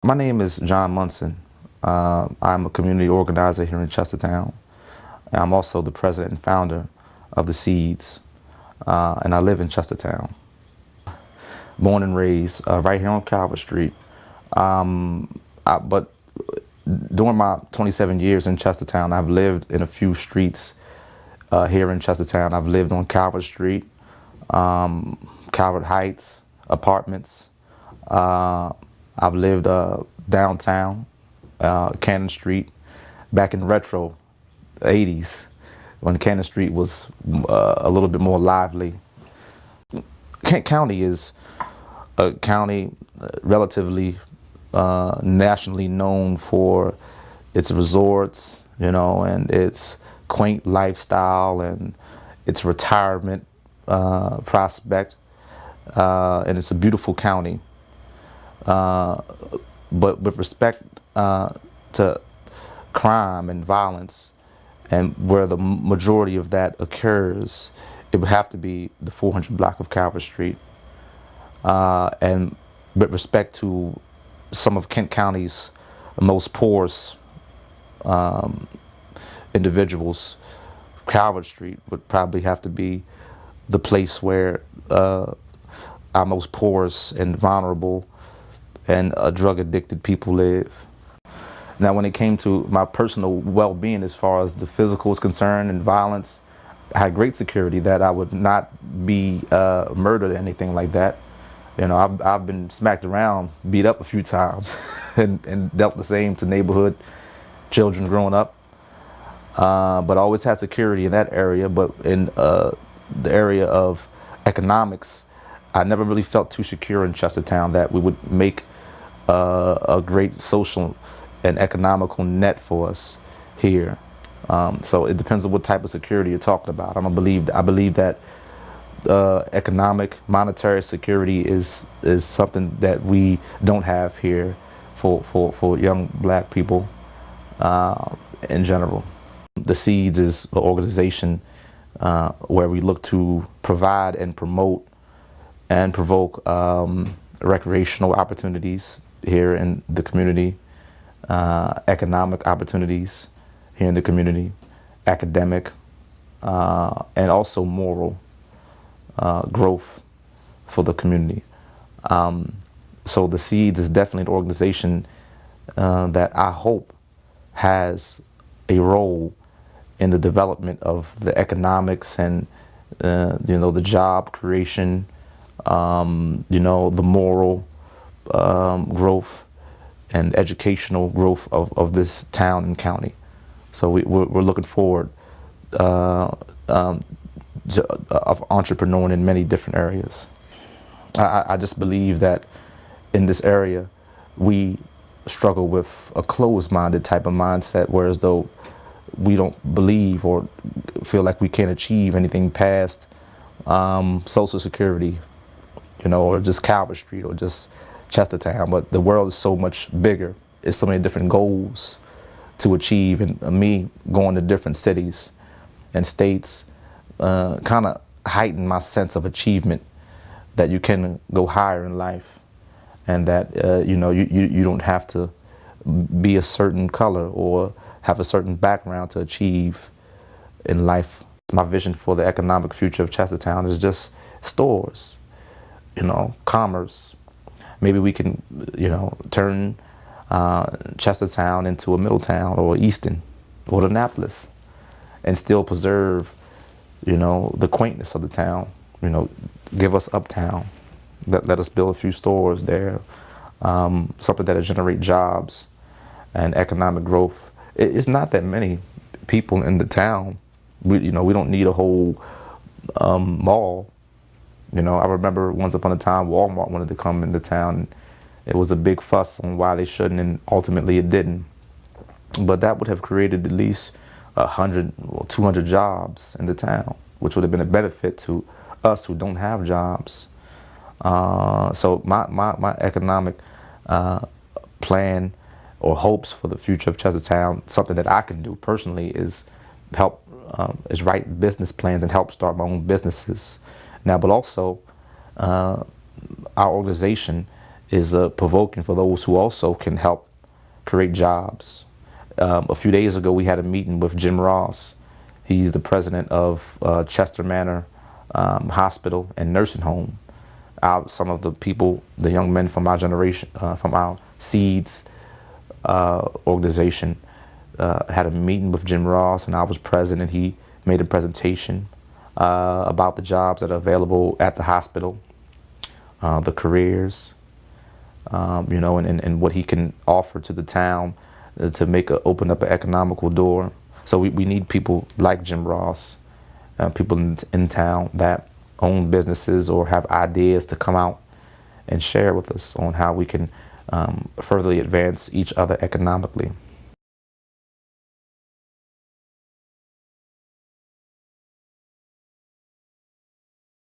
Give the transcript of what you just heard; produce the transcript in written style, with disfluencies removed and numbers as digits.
My name is John Munson. I'm a community organizer here in Chestertown. And I'm also the president and founder of the SEEDZ, and I live in Chestertown. Born and raised right here on Calvert Street. But during my 27 years in Chestertown, I've lived in a few streets here in Chestertown. I've lived on Calvert Street, Calvert Heights, apartments. I've lived downtown, Cannon Street, back in retro 80s, when Cannon Street was a little bit more lively. Kent County is a county relatively nationally known for its resorts, and its quaint lifestyle and its retirement prospect. And it's a beautiful county. But with respect to crime and violence, and where the majority of that occurs, it would have to be the 400 block of Calvert Street. And with respect to some of Kent County's most porous individuals, Calvert Street would probably have to be the place where our most porous and vulnerable and drug-addicted people live. Now, when it came to my personal well-being, as far as the physical is concerned and violence, I had great security that I would not be murdered or anything like that. I've been smacked around, beat up a few times, and dealt the same to neighborhood children growing up. But I always had security in that area. But in the area of economics, I never really felt too secure in Chestertown that we would make a great social and economical net for us here. So it depends on what type of security you're talking about. I believe that economic, monetary security is something that we don't have here for young black people in general. The SEEDZ is an organization where we look to provide and promote and provoke recreational opportunities here in the community, economic opportunities here in the community, academic, and also moral growth for the community. So the SEEDZ is definitely an organization that I hope has a role in the development of the economics and the job creation, the moral growth and educational growth of this town and county. So we're looking forward of entrepreneuring in many different areas. I just believe that in this area we struggle with a closed-minded type of mindset, whereas though we don't believe or feel like we can't achieve anything past Social Security, or just Calvert Street or just Chestertown. But the world is so much bigger. There's so many different goals to achieve, and me going to different cities and states kind of heighten my sense of achievement, that you can go higher in life, and that you don't have to be a certain color or have a certain background to achieve in life. My vision for the economic future of Chestertown is just stores, commerce. Maybe we can, turn Chestertown into a Middletown or Easton or Annapolis, and still preserve, the quaintness of the town. Give us uptown. Let us build a few stores there. Something that'll generate jobs and economic growth. It's not that many people in the town. We don't need a whole mall. I remember once upon a time Wal-mart wanted to come into town. It was a big fuss on why they shouldn't, and ultimately it didn't. But that would have created at least 100 or 200 jobs in the town, which would have been a benefit to us who don't have jobs. So my economic plan or hopes for the future of Chestertown, something that I can do personally, is write business plans and help start my own businesses. Now, but also our organization is provoking for those who also can help create jobs. A few days ago, we had a meeting with Jim Ross. He's the president of Chester Manor Hospital and Nursing Home. Some of the people, the young men from our generation, from our SEEDZ organization, had a meeting with Jim Ross, and I was present, and he made a presentation about the jobs that are available at the hospital, the careers, you know, and what he can offer to the town to open up an economical door. So we need people like Jim Ross, people in town that own businesses or have ideas to come out and share with us on how we can further advance each other economically.